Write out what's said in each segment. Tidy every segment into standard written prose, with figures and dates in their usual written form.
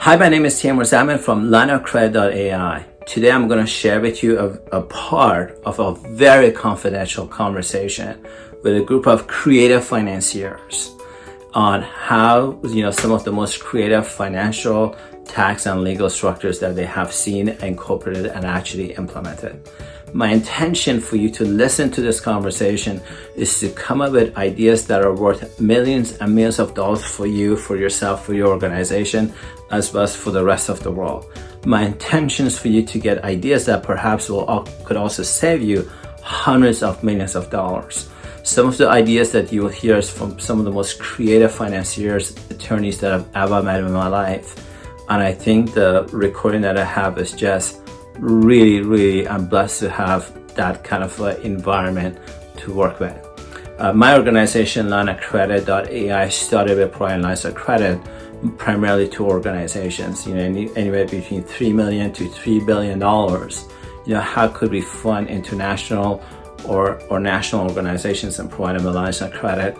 Hi, my name is Timur Zaman from LineofCredit.ai. Today I'm going to share with you a part of a very confidential conversation with a group of creative financiers on how some of the most creative financial, tax, and legal structures that they have seen, incorporated, and actually implemented. My intention for you to listen to this conversation is to come up with ideas that are worth millions and millions of dollars for you, for yourself, for your organization, as well as for the rest of the world. My intention is for you to get ideas that perhaps could also save you hundreds of millions of dollars. Some of the ideas that you will hear is from some of the most creative financiers, attorneys that I've ever met in my life. And I think the recording that I have is just really, I'm blessed to have that kind of environment to work with. My organization, LineofCredit.ai, started with providing lines of credit primarily to organizations, anywhere between $3 million to $3 billion. How could we fund international or national organizations and provide them lines of credit?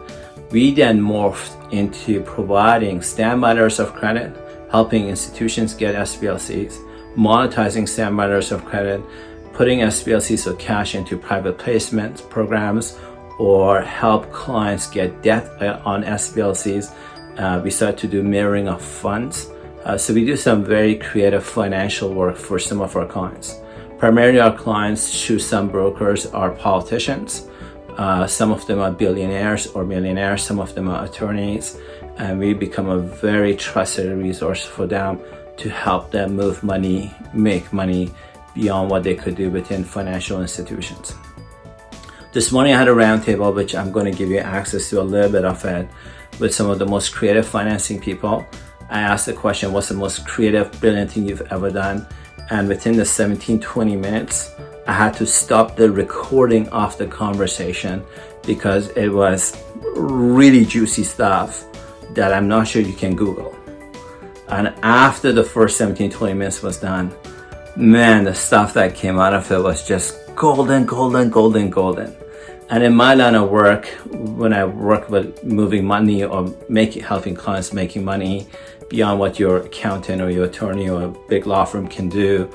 We then morphed into providing standby letters of credit, helping institutions get SBLCs, monetizing standby letters of credit, putting SBLCs or cash into private placement programs, or help clients get debt on SBLCs. We start to do mirroring of funds. So we do some very creative financial work for some of our clients. Primarily our clients, through some brokers, are politicians. Some of them are billionaires or millionaires. Some of them are attorneys. And we become a very trusted resource for them to help them move money, make money beyond what they could do within financial institutions. This morning I had a roundtable, which I'm going to give you access to a little bit of it, with some of the most creative financing people. I asked the question, what's the most creative, brilliant thing you've ever done? And within the 17-20 minutes, I had to stop the recording of the conversation because it was really juicy stuff that I'm not sure you can Google. And after the first 17-20 minutes was done, man, the stuff that came out of it was just golden. And in my line of work, when I work with moving money or helping clients making money beyond what your accountant or your attorney or a big law firm can do,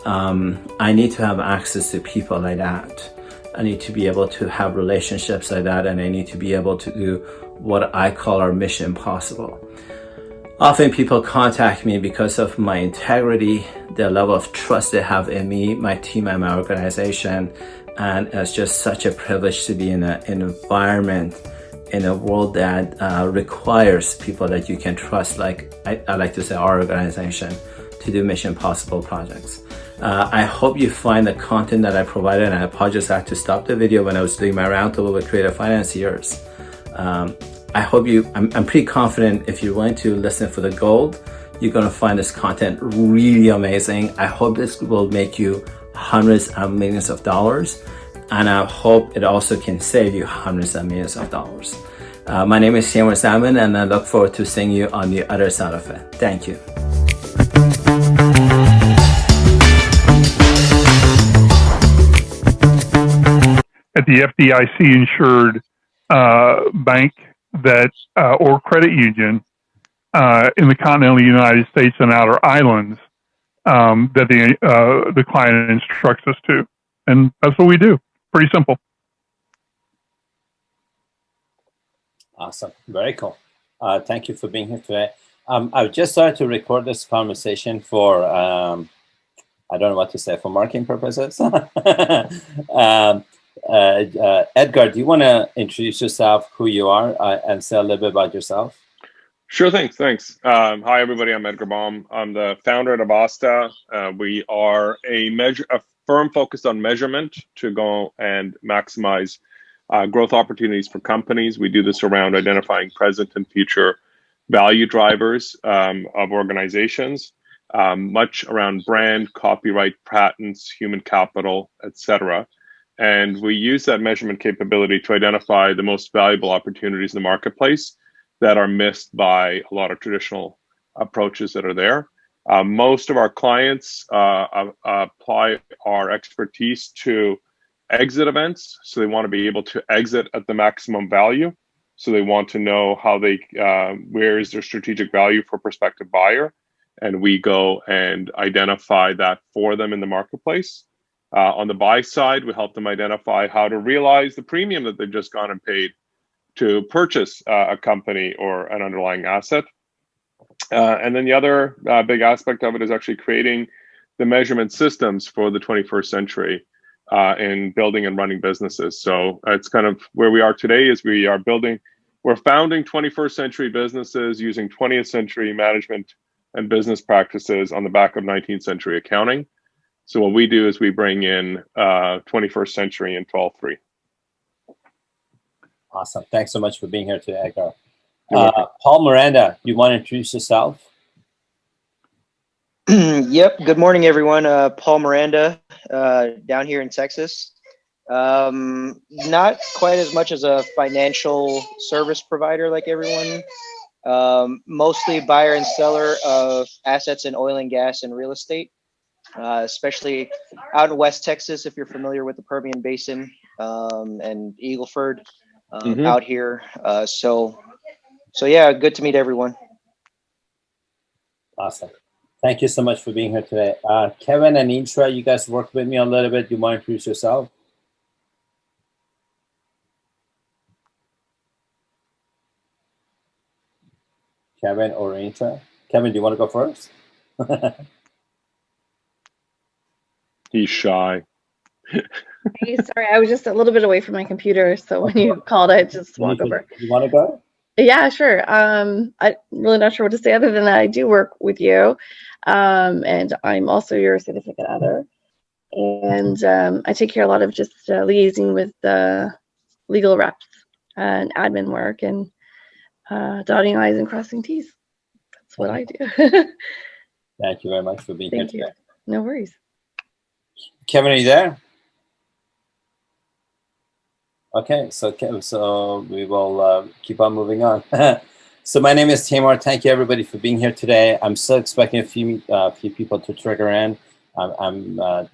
I need to have access to people like that. I need to be able to have relationships like that, and I need to be able to do what I call our mission impossible. Often people contact me because of my integrity, the level of trust they have in me, my team, and my organization. And it's just such a privilege to be in an environment, in a world that requires people that you can trust, like I like to say our organization, to do mission possible projects. I hope you find the content that I provided, and I apologize I had to stop the video when I was doing my roundtable with creative financiers. I hope I'm pretty confident if you're going to listen for the gold, you're going to find this content really amazing. I hope this will make you hundreds of millions of dollars, and I hope it also can save you hundreds of millions of dollars. My name is Timur Zaman, and I look forward to seeing you on the other side of it. Thank you. At the FDIC insured bank that or credit union in the continental United States and outer islands that the client instructs us to, and that's what we do. Pretty simple. Awesome, very cool. Thank you for being here today. I've just started to record this conversation for I don't know what to say, for marketing purposes. Edgar, do you want to introduce yourself, who you are, and say a little bit about yourself? Sure thing, thanks. Hi, everybody. I'm Edgar Baum. I'm the founder at Avasta. We are a firm focused on measurement to go and maximize growth opportunities for companies. We do this around identifying present and future value drivers of organizations, much around brand, copyright, patents, human capital, etc. And we use that measurement capability to identify the most valuable opportunities in the marketplace that are missed by a lot of traditional approaches that are there. Most of our clients apply our expertise to exit events. So they want to be able to exit at the maximum value. So they want to know how where is their strategic value for a prospective buyer. and we go and identify that for them in the marketplace. On the buy side, we help them identify how to realize the premium that they've just gone and paid to purchase a company or an underlying asset. And then the other big aspect of it is actually creating the measurement systems for the 21st century in building and running businesses. So it's kind of where we are today is we're founding 21st century businesses using 20th century management and business practices on the back of 19th century accounting. So what we do is we bring in 21st century into all three. Awesome. Thanks so much for being here today, Edgar. Paul Miranda, you want to introduce yourself? Yep. Good morning, everyone. Paul Miranda, down here in Texas. Not quite as much as a financial service provider like everyone. Mostly buyer and seller of assets in oil and gas and real estate, especially out in West Texas, if you're familiar with the Permian Basin and Eagle Ford out here. So yeah, good to meet everyone. Awesome. Thank you so much for being here today. Kevin and Intra, you guys worked with me a little bit. Do you want to introduce yourself? Kevin or Intra? Kevin, do you want to go first? He's shy. Hey, sorry, I was just a little bit away from my computer, so when you called, I just walked over. You want to go? Yeah, sure. I'm really not sure what to say other than that I do work with you, and I'm also your significant other. And I take care of a lot of just liaising with legal reps and admin work and dotting I's and crossing T's. That's what I do. Thank you very much for being here today. Thank you. No worries. Kevin, are you there? Okay, so we will keep on moving on. So my name is Tamar. Thank you everybody for being here today. I'm still expecting a few people to trigger in. That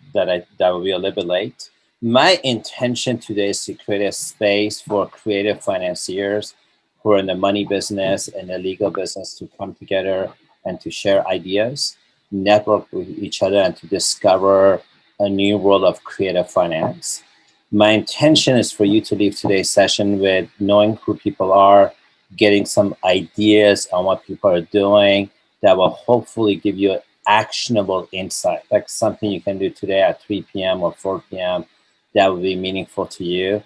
will be a little bit late. My intention today is to create a space for creative financiers who are in the money business and the legal business to come together and to share ideas, network with each other, and to discover a new world of creative finance. My intention is for you to leave today's session with knowing who people are, getting some ideas on what people are doing that will hopefully give you actionable insight, like something you can do today at 3 p.m. or 4 p.m. that will be meaningful to you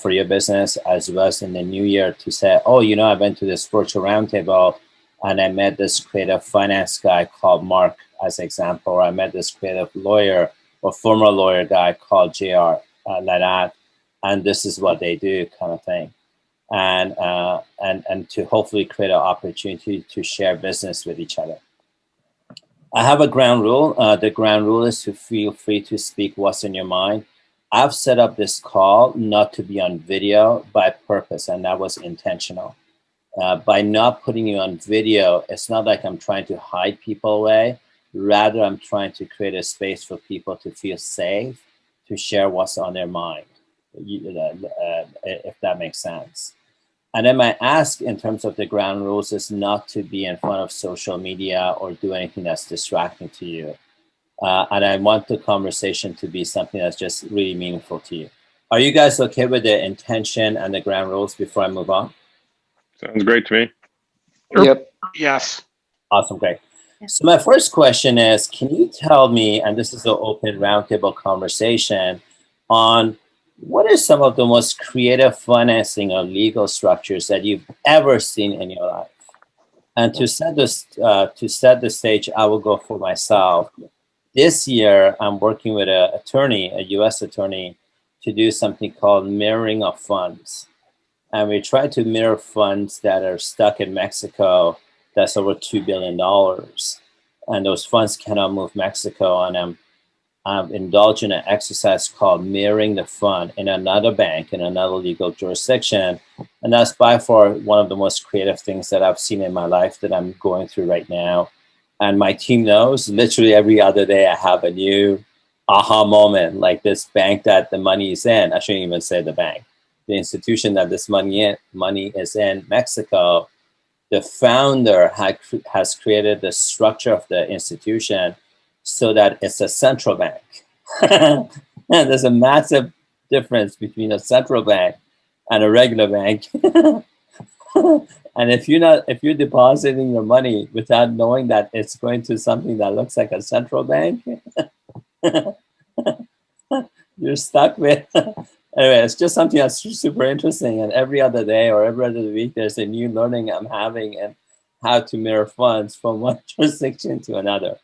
for your business, as well as in the new year to say, oh, you know, I went to this virtual roundtable and I met this creative finance guy called Mark, as an example, or I met this creative lawyer or former lawyer guy called JR. Like that, and this is what they do, kind of thing, and to hopefully create an opportunity to share business with each other. I have a ground rule. The ground rule is to feel free to speak what's in your mind. I've set up this call not to be on video by purpose, and that was intentional. By not putting you on video, it's not like I'm trying to hide people away. Rather, I'm trying to create a space for people to feel safe, to share what's on their mind, if that makes sense. And then my ask in terms of the ground rules is not to be in front of social media or do anything that's distracting to you. And I want the conversation to be something that's just really meaningful to you. Are you guys okay with the intention and the ground rules before I move on? Sounds great to me. Yep. Yes. Awesome, great. So my first question is, can you tell me, and this is an open roundtable conversation, on what are some of the most creative financing or legal structures that you've ever seen in your life? And to set the stage, I will go for myself. This year, I'm working with an attorney, a U.S. attorney, to do something called mirroring of funds. And we try to mirror funds that are stuck in Mexico that's over $2 billion. And those funds cannot move Mexico. And I'm indulging in an exercise called mirroring the fund in another bank, in another legal jurisdiction. And that's by far one of the most creative things that I've seen in my life that I'm going through right now. And my team knows literally every other day I have a new aha moment, like this bank that the money is in. I shouldn't even say the bank. The institution that this money is in, Mexico, the founder has created the structure of the institution so that it's a central bank. And there's a massive difference between a central bank and a regular bank. And if you're depositing your money without knowing that it's going to something that looks like a central bank, you're stuck with. Anyway, it's just something that's super interesting. And every other day or every other week, there's a new learning I'm having and how to mirror funds from one jurisdiction to another.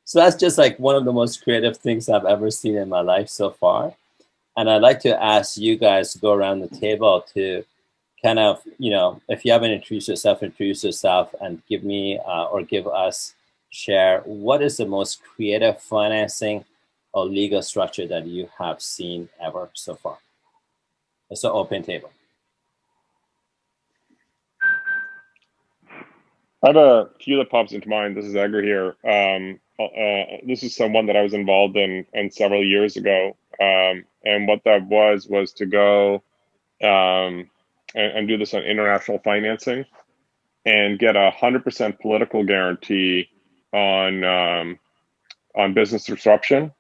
So that's just like one of the most creative things I've ever seen in my life so far. And I'd like to ask you guys to go around the table to kind of, if you haven't introduced yourself and give me or give us, share what is the most creative financing or legal structure that you have seen ever so far. It's an open table. I have a few that pops into mind. This is Edgar here. This is someone that I was involved in several years ago. And what that was to go and do this on international financing and get 100% political guarantee on business disruption.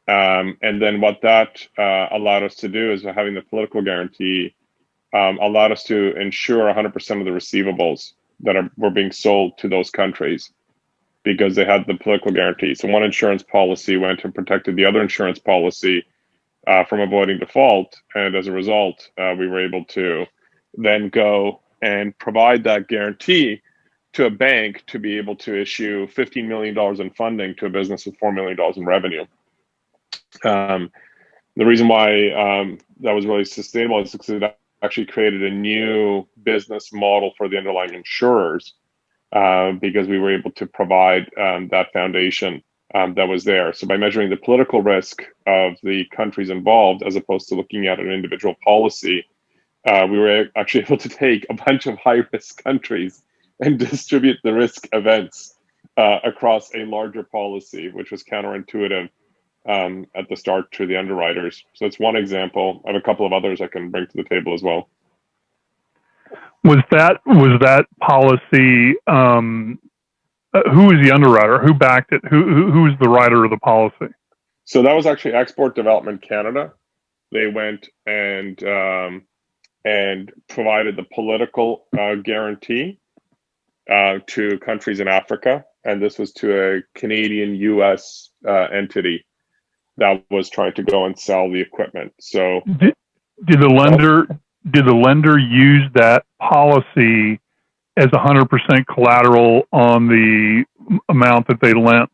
And then what that allowed us to do is having the political guarantee allowed us to insure 100% of the receivables that were being sold to those countries because they had the political guarantee. So one insurance policy went and protected the other insurance policy from avoiding default. And as a result, we were able to then go and provide that guarantee to a bank to be able to issue $15 million in funding to a business with $4 million in revenue. The reason why that was really sustainable is because it actually created a new business model for the underlying insurers because we were able to provide that foundation that was there. So by measuring the political risk of the countries involved, as opposed to looking at an individual policy, we were actually able to take a bunch of high-risk countries and distribute the risk events across a larger policy, which was counterintuitive at the start to the underwriters. So it's one example. I have a couple of others I can bring to the table as well. Was that policy? Who was the underwriter? Who backed it? Who was the writer of the policy? So that was actually Export Development Canada. They went and provided the political guarantee to countries in Africa, and this was to a Canadian-U.S. entity that was trying to go and sell the equipment. So did the lender use that policy as 100% collateral on the amount that they lent?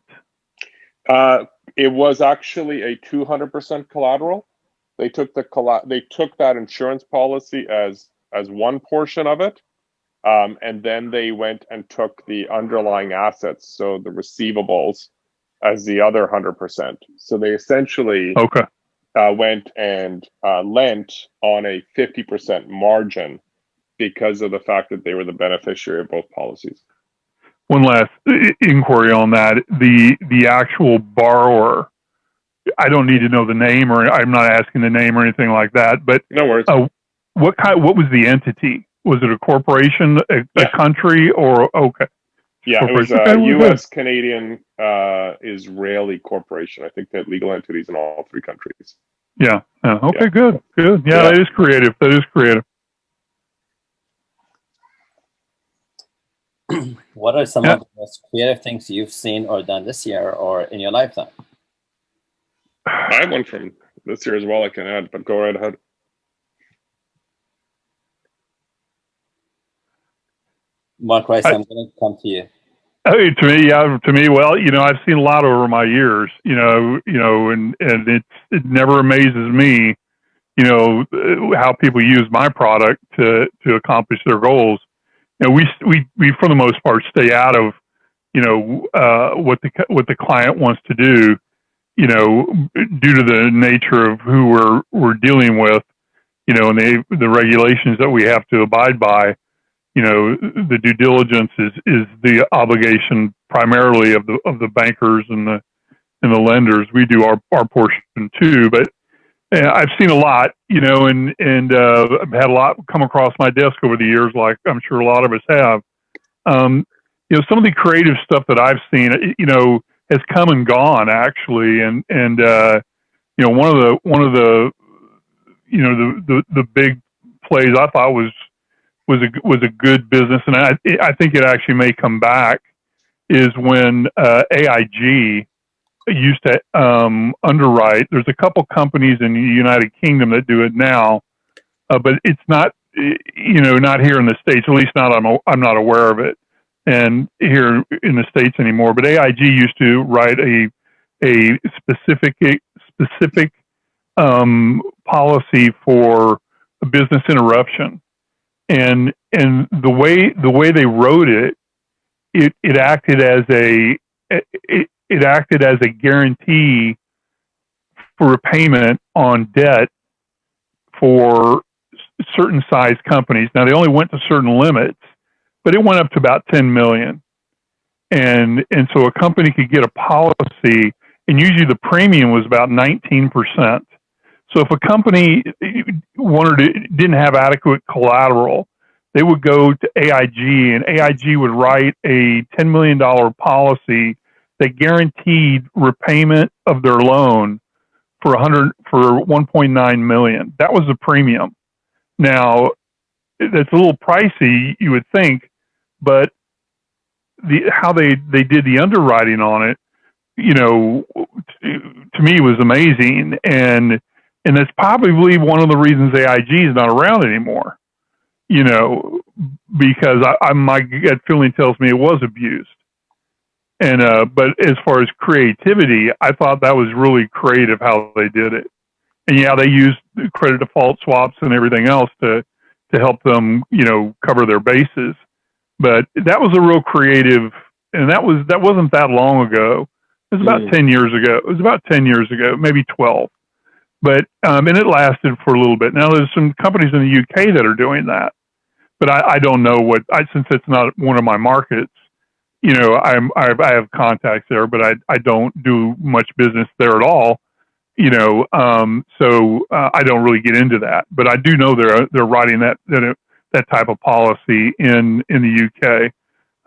It was actually a 200% collateral. They took that insurance policy as one portion of it, and then they went and took the underlying assets, so the receivables, as the other 100%. So they essentially went and lent on a 50% margin because of the fact that they were the beneficiary of both policies. One last inquiry on that. The actual borrower, I don't need to know the name, or I'm not asking the name or anything like that, but no worries. What was the entity? Was it a corporation, a country, or Yeah, it was a U.S., Canadian, Israeli corporation. I think they had legal entities in all three countries. Yeah. Okay, good. Yeah, that is creative. What are some of the most creative things you've seen or done this year or in your lifetime? I have one from this year as well I can add, but go right ahead. Mark Rice, I'm going to come to you. To me, well, I've seen a lot over my years, and it never amazes me, how people use my product to accomplish their goals. We for the most part stay out of, what the client wants to do, due to the nature of who we're dealing with, and the regulations that we have to abide by. The due diligence is the obligation primarily of the bankers and the lenders. We do our portion too, but I've seen a lot, and I've had a lot come across my desk over the years, like I'm sure a lot of us have. some of the creative stuff that I've seen, has come and gone actually, and one of the the big plays I thought was a good business, and I think it actually may come back, is when AIG used to underwrite. There's a couple companies in the United Kingdom that do it now, but it's not not here in the States. At least not I'm not aware of it, and here in the States anymore. But AIG used to write a specific policy for a business interruption, and the way they wrote it acted as a guarantee for repayment on debt for certain size companies. Now they only went to certain limits, but it went up to about 10 million. And so a company could get a policy, and usually the premium was about 19%. So if a company didn't have adequate collateral, they would go to AIG, and AIG would write a $10 million policy that guaranteed repayment of their loan for 1.9 million. That was the premium. Now, that's a little pricey, you would think, but how they did the underwriting on it, to me was amazing, and that's probably one of the reasons AIG is not around anymore. Because my gut feeling tells me it was abused. And but as far as creativity, I thought that was really creative how they did it. And yeah, they used credit default swaps and everything else to help them, cover their bases. But that was a real creative, and that wasn't that long ago. It was about 10 years ago. It was about 10 years ago, maybe 12. But and it lasted for a little bit. Now there's some companies in the UK that are doing that, but I don't know since it's not one of my markets. I have contacts there, but I don't do much business there at all. So I don't really get into that. But I do know they're writing that type of policy in the UK.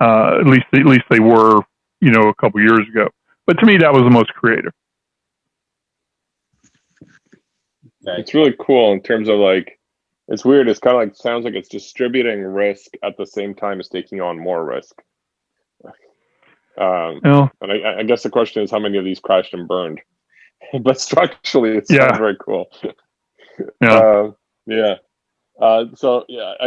At least they were, a couple years ago. But to me, that was the most creative. It's really cool in terms of it's weird. It's kind of sounds like it's distributing risk at the same time as taking on more risk. And I guess the question is how many of these crashed and burned, but structurally it sounds very cool. I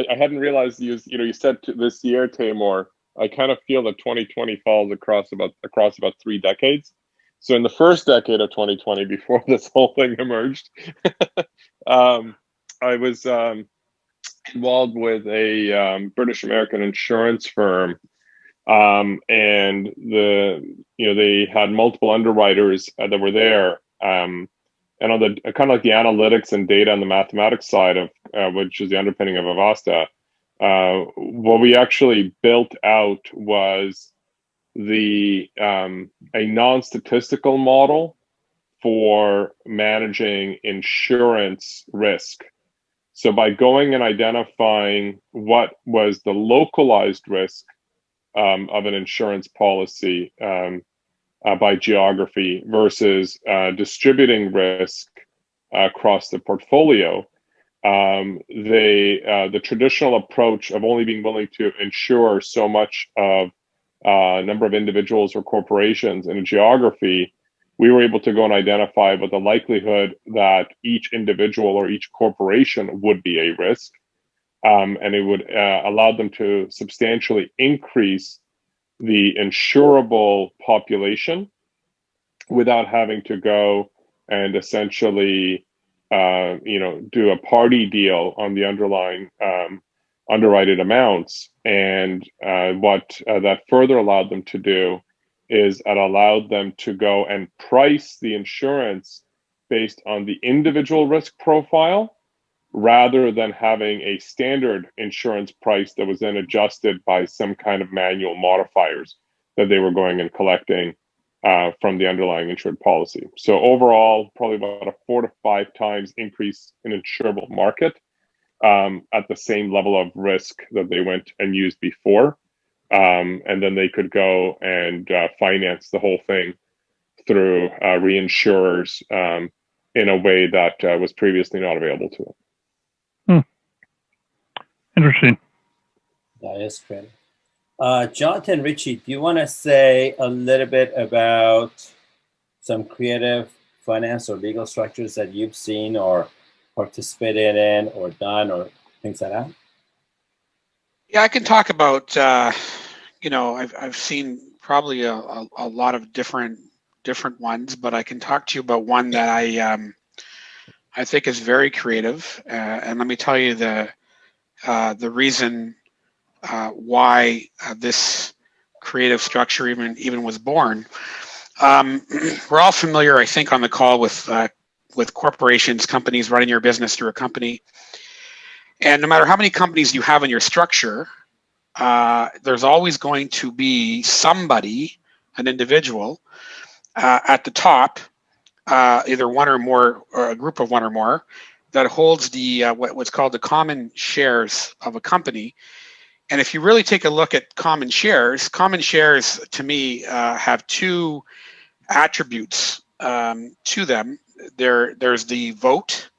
hadn't realized you said this year, Tamor. I kind of feel that 2020 falls across about 3 decades. So in the first decade of 2020, before this whole thing emerged, I was involved with a British American insurance firm, and they had multiple underwriters that were there, and on the kind of like the analytics and data and the mathematics side of which is the underpinning of Avasta, what we actually built out was a non-statistical model for managing insurance risk. So by going and identifying what was the localized risk of an insurance policy by geography versus distributing risk across the portfolio, the traditional approach of only being willing to insure so much of number of individuals or corporations in a geography, we were able to go and identify what the likelihood that each individual or each corporation would be a risk. And it would allow them to substantially increase the insurable population without having to go and essentially, do a party deal on the underlying underwritten amounts. And what that further allowed them to do is it allowed them to go and price the insurance based on the individual risk profile, rather than having a standard insurance price that was then adjusted by some kind of manual modifiers that they were going and collecting from the underlying insured policy. So overall, probably about a 4 to 5 times increase in insurable market at the same level of risk that they went and used before. and then they could go and finance the whole thing through reinsurers in a way that was previously not available to them. Interesting. That is great. Jonathan Ritchie, do you want to say a little bit about some creative finance or legal structures that you've seen or participated in or done or things like that? Yeah, I can talk about, I've seen probably a lot of different ones, but I can talk to you about one that I think is very creative. And let me tell you the reason why this creative structure even was born. We're all familiar, I think, on the call with corporations, companies, running your business through a company. And no matter how many companies you have in your structure, there's always going to be somebody, an individual, at the top, either one or more, or a group of one or more, that holds the what's called the common shares of a company. And if you really take a look at common shares to me have two attributes to them. There's the vote,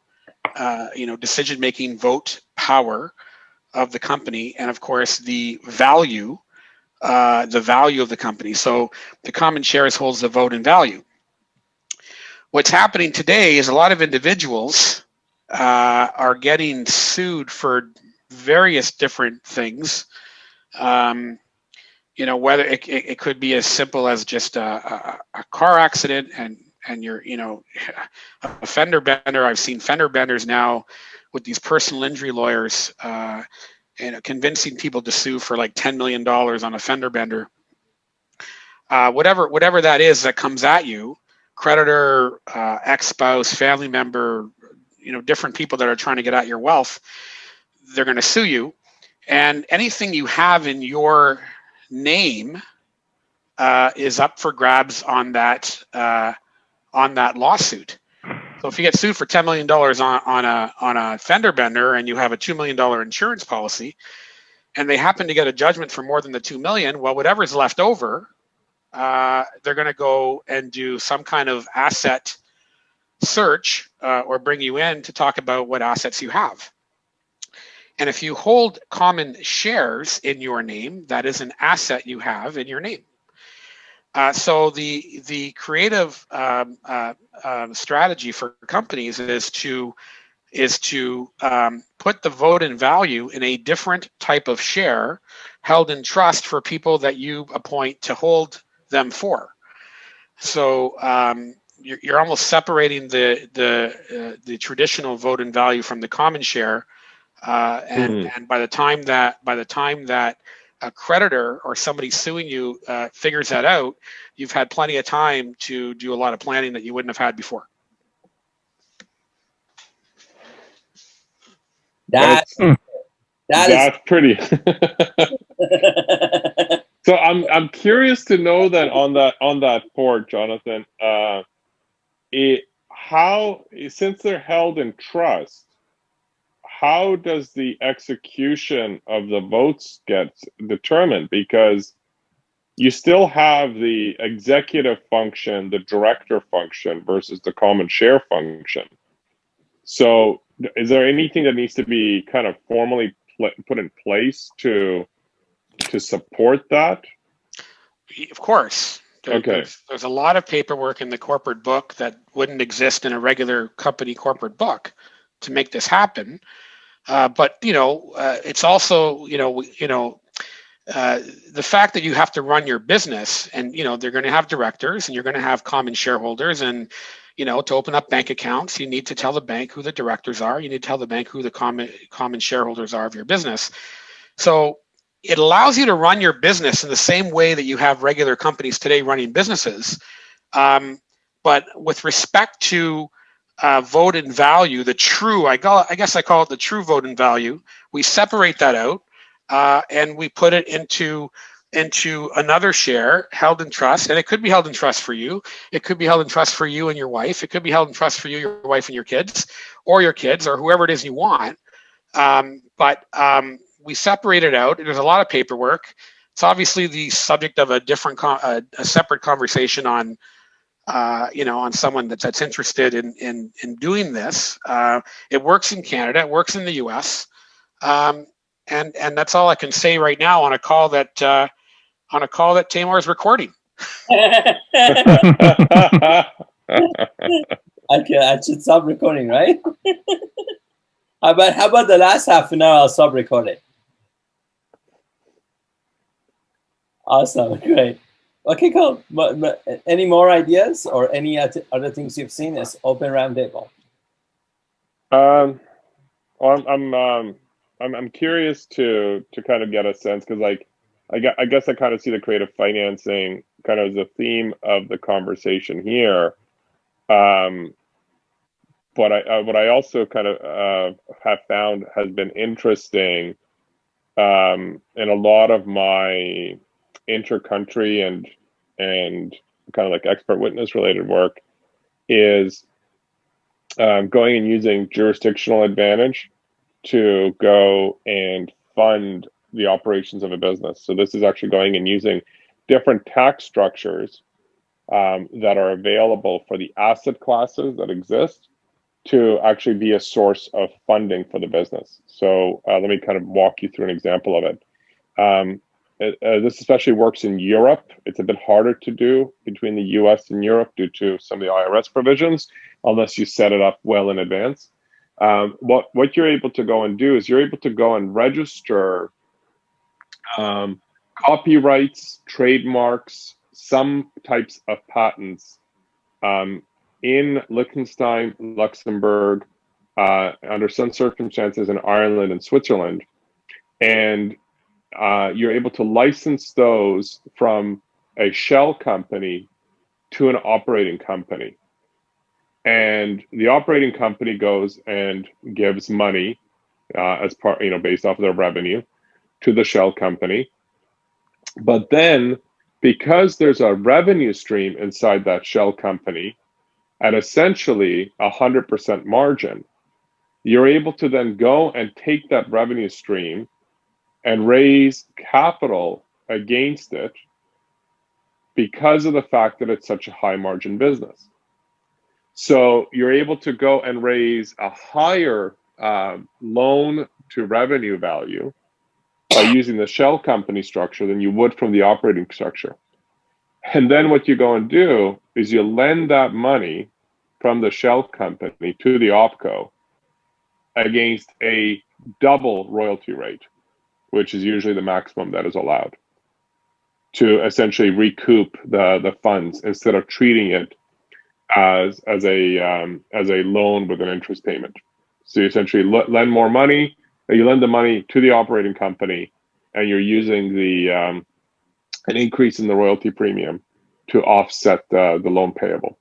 decision-making vote power of the company, and of course the value of the company. So the common shares holds the vote and value. What's happening today is a lot of individuals are getting sued for various different things. Whether it could be as simple as just a car accident and you're, a fender bender. I've seen fender benders now with these personal injury lawyers, convincing people to sue for like $10 million on a fender bender. Whatever that is that comes at you, creditor, ex-spouse, family member, different people that are trying to get at your wealth, they're going to sue you. And anything you have in your name is up for grabs on that lawsuit. So if you get sued for $10 million on a fender bender and you have a $2 million insurance policy, and they happen to get a judgment for more than the $2 million, well, whatever's left over, they're going to go and do some kind of asset search or bring you in to talk about what assets you have. And if you hold common shares in your name, that is an asset you have in your name. So the creative strategy for companies is to put the vote and value in a different type of share held in trust for people that you appoint to hold them for. So you're almost separating the traditional vote and value from the common share. And by the time that a creditor or somebody suing you figures that out, you've had plenty of time to do a lot of planning that you wouldn't have had before. That's pretty. So I'm curious to know that on that port, Jonathan, since they're held in trust, how does the execution of the votes get determined? Because you still have the executive function, the director function versus the common share function. So is there anything that needs to be kind of formally put in place to support that? Of course. Okay. There's a lot of paperwork in the corporate book that wouldn't exist in a regular company corporate book to make this happen. But it's also the fact that you have to run your business, and they're going to have directors, and you're going to have common shareholders, and to open up bank accounts, you need to tell the bank who the directors are. You need to tell the bank who the common shareholders are of your business. So it allows you to run your business in the same way that you have regular companies today running businesses. But with respect to vote and value, the true, I guess I call it the true vote and value, we separate that out and we put it into another share held in trust. And it could be held in trust for you. It could be held in trust for you and your wife. It could be held in trust for you, your wife, and your kids, or whoever it is you want. But we separate it out. There's a lot of paperwork. obviously the subject of a different, a separate conversation on, on someone that's interested in doing this. It works in Canada, it works in the U.S., and that's all I can say right now on a call that Tamar is recording. Okay, I should stop recording, right? How about the last half an hour? I'll stop recording. Awesome, great. Okay, cool. But any more ideas or any other things you've seen as open roundtable? Well, I'm curious to kind of get a sense, because like I guess I kind of see the creative financing kind of as a theme of the conversation here. But what I also kind of have found has been interesting in a lot of my inter-country and kind of like expert witness related work is going and using jurisdictional advantage to go and fund the operations of a business. So this is actually going and using different tax structures that are available for the asset classes that exist to actually be a source of funding for the business. So let me kind of walk you through an example of it. This especially works in Europe. It's a bit harder to do between the US and Europe due to some of the IRS provisions, unless you set it up well in advance. What you're able to go and do is you're able to go and register copyrights, trademarks, some types of patents in Liechtenstein, Luxembourg, under some circumstances in Ireland and Switzerland. And you're able to license those from a shell company to an operating company. And the operating company goes and gives money as part, based off of their revenue to the shell company. But then, because there's a revenue stream inside that shell company at essentially 100% margin, you're able to then go and take that revenue stream and raise capital against it because of the fact that it's such a high margin business. So you're able to go and raise a higher loan to revenue value by using the shell company structure than you would from the operating structure. And then what you go and do is you lend that money from the shell company to the opco against a double royalty rate, which is usually the maximum that is allowed, to essentially recoup the funds instead of treating it as a loan with an interest payment. So you essentially lend more money, you lend the money to the operating company, and you're using an increase in the royalty premium to offset the loan payable.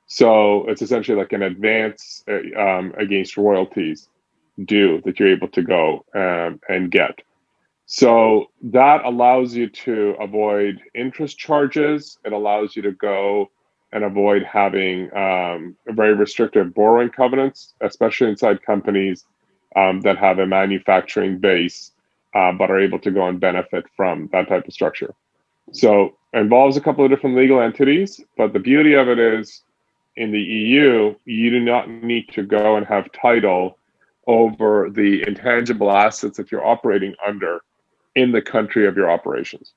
So it's essentially like an advance against royalties due that you're able to go and get. So that allows you to avoid interest charges. It allows you to go and avoid having very restrictive borrowing covenants, especially inside companies that have a manufacturing base, but are able to go and benefit from that type of structure. So it involves a couple of different legal entities, but the beauty of it is in the EU, you do not need to go and have title over the intangible assets that you're operating under in the country of your operations.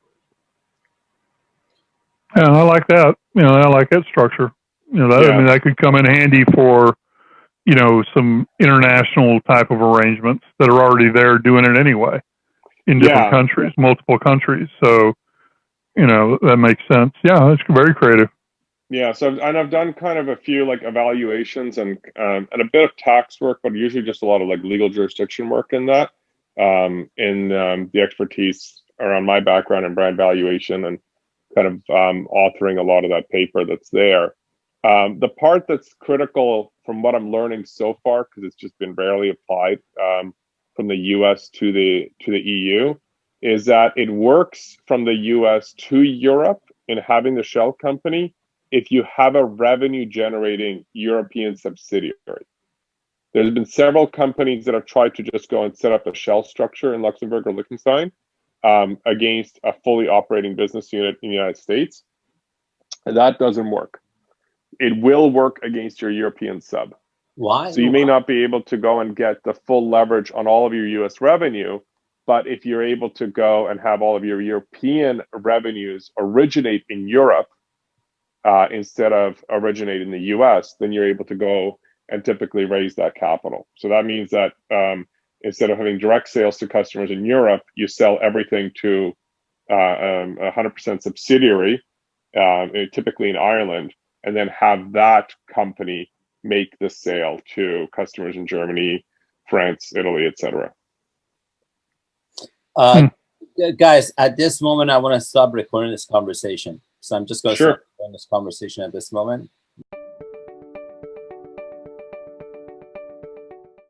Yeah, I like that. I like that structure. I mean, that could come in handy for, some international type of arrangements that are already there doing it anyway in different countries, multiple countries. So, that makes sense. Yeah, that's very creative. Yeah, so I've done kind of a few like evaluations and a bit of tax work, but usually just a lot of like legal jurisdiction work in that. The expertise around my background in brand valuation and kind of authoring a lot of that paper that's there. The part that's critical from what I'm learning so far, because it's just been rarely applied from the US to the EU, is that it works from the US to Europe in having the shell company if you have a revenue generating European subsidiary. There's been several companies that have tried to just go and set up a shell structure in Luxembourg or Liechtenstein, against a fully operating business unit in the United States. And that doesn't work. It will work against your European sub. Why? So you may not be able to go and get the full leverage on all of your US revenue, but if you're able to go and have all of your European revenues originate in Europe instead of originate in the US, then you're able to go and typically raise that capital. So that means that instead of having direct sales to customers in Europe, you sell everything to 100% subsidiary, typically in Ireland, and then have that company make the sale to customers in Germany, France, Italy, etc. Guys, at this moment, I want to stop recording this conversation. So I'm just going to Sure. stop recording this conversation at this moment.